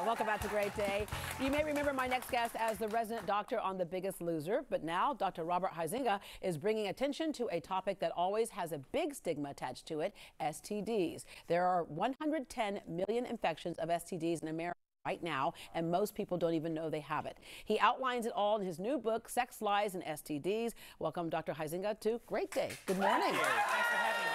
Welcome back to Great Day. You may remember my next guest as the resident doctor on The Biggest Loser, but now Dr. Robert Huizenga is bringing attention to a topic that always has a big stigma attached to it, STDs. There are 110 million infections of STDs in America right now, and most people don't even know they have it. He outlines it all in his new book, Sex, Lies, and STDs. Welcome, Dr. Huizenga, to Great Day. Good morning. Thanks for having me.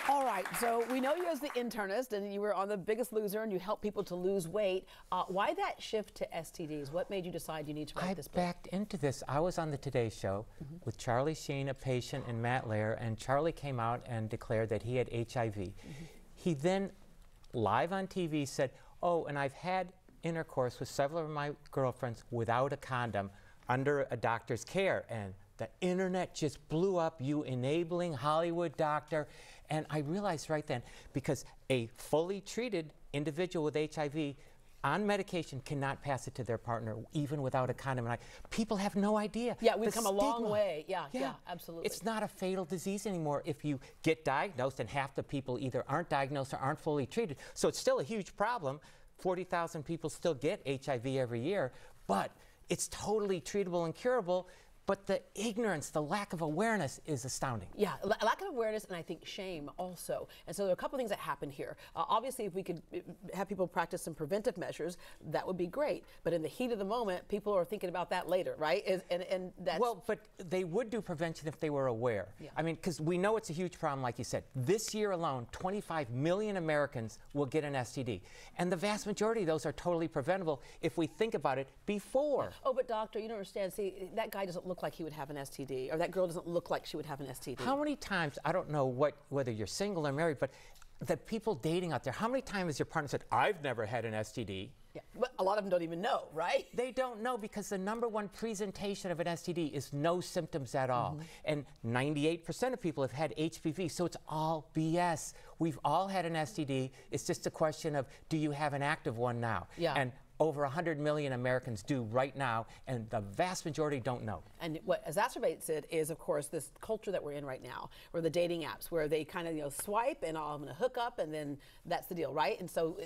All right, so we know you as the internist, and you were on The Biggest Loser, and you help people to lose weight. Why that shift to STDs? What made you decide you need to write this book? I backed into this. I was on the Today Show with Charlie Sheen, a patient, and Matt Lair, and Charlie came out and declared that he had HIV. He then, live on TV, said, oh, and I've had intercourse with several of my girlfriends without a condom under a doctor's care. And the internet just blew up, you enabling Hollywood doctor. And I realized right then, because a fully treated individual with HIV on medication cannot pass it to their partner, even without a condom. And people have no idea. Yeah, we've come a long way. Yeah, absolutely. It's not a fatal disease anymore if you get diagnosed, and half the people either aren't diagnosed or aren't fully treated. So it's still a huge problem. 40,000 people still get HIV every year, but it's totally treatable and curable. But the ignorance, the lack of awareness is astounding. Yeah, lack of awareness, and I think shame also. And so there are a couple of things that happen here. Obviously, if we could have people practice some preventive measures, that would be great. But in the heat of the moment, people are thinking about that later, right? And that's... Well, but they would do prevention if they were aware. Yeah. I mean, because we know it's a huge problem, like you said. This year alone, 25 million Americans will get an STD. And the vast majority of those are totally preventable if we think about it before. Oh, but doctor, you don't understand. See, that guy doesn't look like he would have an STD, or that girl doesn't look like she would have an STD. How many times, I don't know whether you're single or married, but the people dating out there, how many times has your partner said, I've never had an STD? Yeah, but a lot of them don't even know, right? They don't know, because the #1 presentation of an STD is no symptoms at all. And 98% of people have had HPV, so it's all BS. We've all had an STD. It's just a question of, do you have an active one now? Yeah. And over 100 million Americans do right now, and the vast majority don't know. And what exacerbates it is, of course, this culture that we're in right now, where the dating apps, where they kind of swipe, and I'm going to hook up, and then that's the deal, right? And so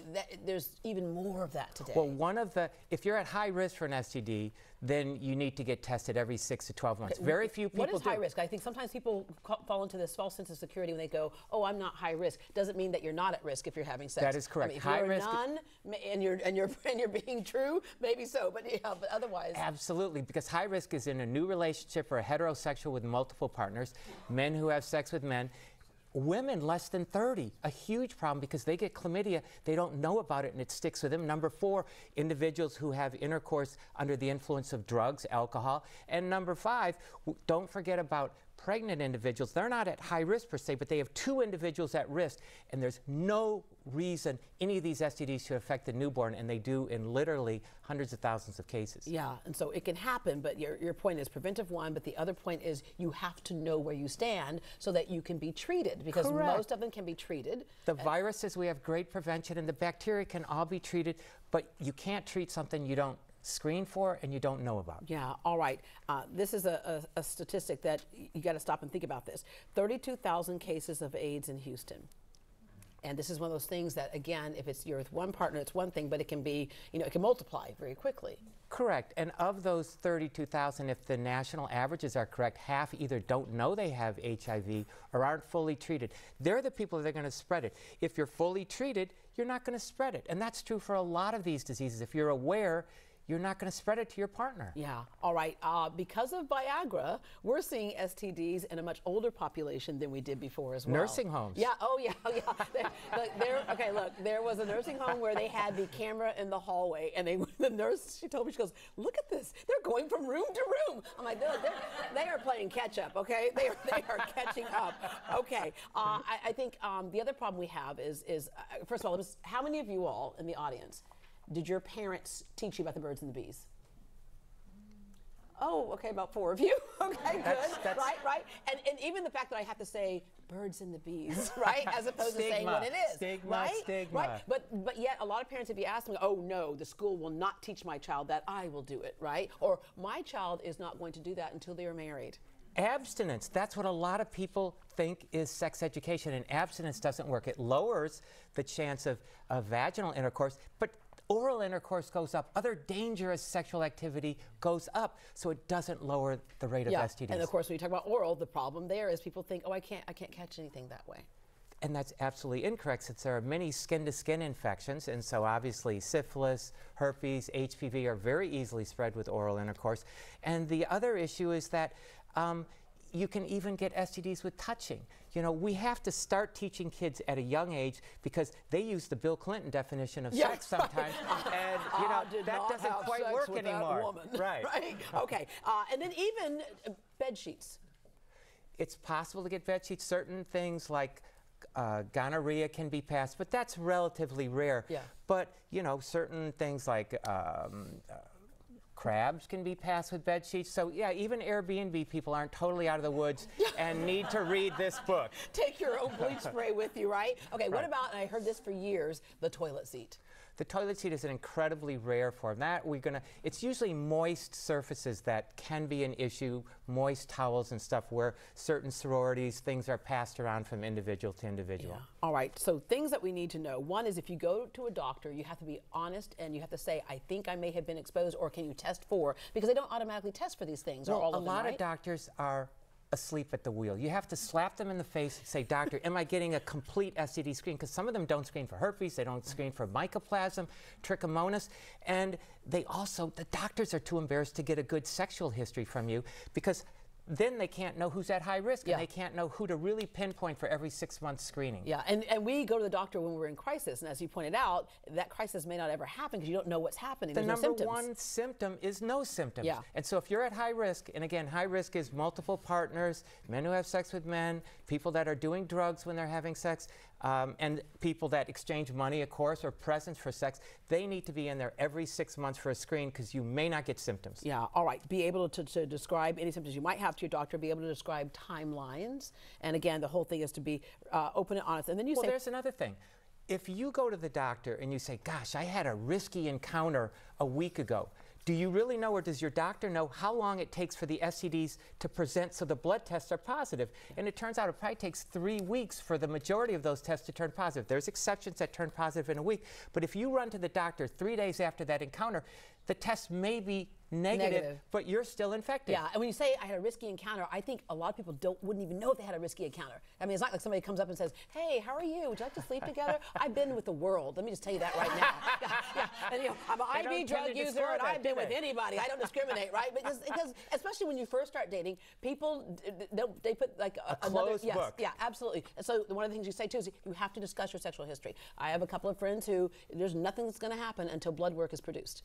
there's even more of that today. Well, if you're at high risk for an STD, then you need to get tested every 6 to 12 months. Very few people do. What is high risk? I think sometimes people fall into this false sense of security when they go, oh, I'm not high risk. Doesn't mean that you're not at risk if you're having sex. That is correct. I mean, if high you're risk, none, and you're being true, maybe so, but otherwise. Absolutely, because high risk is in a new relationship or a heterosexual with multiple partners, men who have sex with men. Women less than 30, a huge problem, because they get chlamydia, they don't know about it, and it sticks with them. #4, individuals who have intercourse under the influence of drugs, alcohol. And #5, don't forget about pregnant individuals. They're not at high risk per se, but they have 2 individuals at risk, and there's no reason any of these STDs should affect the newborn, and they do in literally hundreds of thousands of cases. Yeah, and so it can happen, but your point is preventive one, but the other point is you have to know where you stand so that you can be treated, because Correct. most of them can be treated. The viruses, we have great prevention, and the bacteria can all be treated, but you can't treat something you don't screen for and you don't know about. Yeah, all right. This is a statistic that you got to stop and think about this. 32,000 cases of AIDS in Houston. And this is one of those things that, again, if you're with one partner, it's one thing, but it can be, it can multiply very quickly. Correct. And of those 32,000, if the national averages are correct, half either don't know they have HIV or aren't fully treated. They're the people that are going to spread it. If you're fully treated, you're not going to spread it. And that's true for a lot of these diseases. If you're aware, you're not going to spread it to your partner. Yeah, all right. Because of Viagra, we're seeing STDs in a much older population than we did before as well. Nursing homes. Yeah, oh yeah. Okay, look, there was a nursing home where they had the camera in the hallway, and the nurse, she told me, she goes, look at this. They're going from room to room. I'm like, they are playing catch up, okay? They are catching up. Okay, I think the other problem we have is first of all, how many of you all in the audience did your parents teach you about the birds and the bees? Oh, okay, about 4 of you. Okay, good. Right. And even the fact that I have to say birds and the bees, right, as opposed to saying what it is. Stigma. Right. But yet a lot of parents, if you ask them, oh no, the school will not teach my child that, I will do it, right? Or my child is not going to do that until they are married. Abstinence, that's what a lot of people think is sex education, and abstinence doesn't work. It lowers the chance of vaginal intercourse, but oral intercourse goes up. Other dangerous sexual activity goes up, so it doesn't lower the rate of STDs. And of course, when you talk about oral, the problem there is people think, oh, I can't catch anything that way. And that's absolutely incorrect, since there are many skin-to-skin infections, and so obviously syphilis, herpes, HPV are very easily spread with oral intercourse. And the other issue is that you can even get STDs with touching. You know, we have to start teaching kids at a young age, because they use the Bill Clinton definition of sex sometimes, and you know that doesn't quite work anymore. Right. Okay. And then even bed sheets. It's possible to get bed sheets. Certain things like gonorrhea can be passed, but that's relatively rare. Yeah. But you know, certain things like crabs can be passed with bed sheets. So yeah, even Airbnb people aren't totally out of the woods and need to read this book. Take your own bleach spray with you, right? Okay, what about, and I heard this for years, the toilet seat? The toilet seat is an incredibly rare form. It's usually moist surfaces that can be an issue, moist towels and stuff, where certain sororities, things are passed around from individual to individual. Yeah. All right, so things that we need to know. One is, if you go to a doctor, you have to be honest and you have to say, I think I may have been exposed, or can you test for? Because they don't automatically test for these things. Well, a lot of doctors are asleep at the wheel. You have to slap them in the face and say, doctor, am I getting a complete STD screen? Because some of them don't screen for herpes, they don't screen for mycoplasma, trichomonas, and the doctors are too embarrassed to get a good sexual history from you, because then they can't know who's at high risk, and they can't know who to really pinpoint for every 6-month screening. Yeah, and we go to the doctor when we're in crisis, and as you pointed out, that crisis may not ever happen because you don't know what's happening. The number one symptom is no symptoms. Yeah. And so if you're at high risk, and again, high risk is multiple partners, men who have sex with men, people that are doing drugs when they're having sex, and people that exchange money, of course, or presents for sex, they need to be in there every 6 months for a screen, because you may not get symptoms. Yeah, all right. Be able to describe any symptoms you might have to your doctor, be able to describe timelines. And again, the whole thing is to be open and honest. And then you say... Well, there's another thing. If you go to the doctor and you say, gosh, I had a risky encounter a week ago, do you really know, or does your doctor know, how long it takes for the STDs to present so the blood tests are positive? And it turns out it probably takes 3 weeks for the majority of those tests to turn positive. There's exceptions that turn positive in a week, but if you run to the doctor 3 days after that encounter, the test may be negative, but you're still infected. Yeah, and when you say I had a risky encounter, I think a lot of people wouldn't even know if they had a risky encounter. I mean, it's not like somebody comes up and says, hey, how are you? Would you like to sleep together? I've been with the world. Let me just tell you that right now. And, you know, I'm an IV drug user, and I've been with anybody. I don't discriminate, right? Because especially when you first start dating, people, they put like a closed book. Yeah, absolutely. And so one of the things you say, too, is you have to discuss your sexual history. I have a couple of friends who, there's nothing that's going to happen until blood work is produced.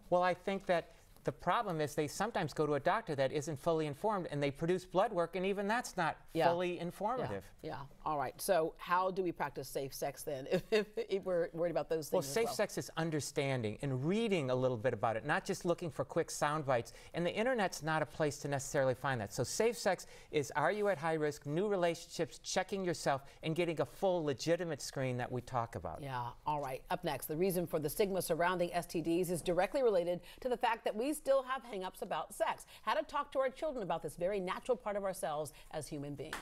Well, I think that the problem is they sometimes go to a doctor that isn't fully informed, and they produce blood work, and even that's not fully informative. Yeah. All right. So how do we practice safe sex then if we're worried about those things? Well, safe sex is understanding and reading a little bit about it, not just looking for quick sound bites. And the internet's not a place to necessarily find that. So safe sex is, are you at high risk, new relationships, checking yourself, and getting a full legitimate screen that we talk about. Yeah. All right. Up next, the reason for the stigma surrounding STDs is directly related to the fact that we still have hang-ups about sex. How to talk to our children about this very natural part of ourselves as human beings.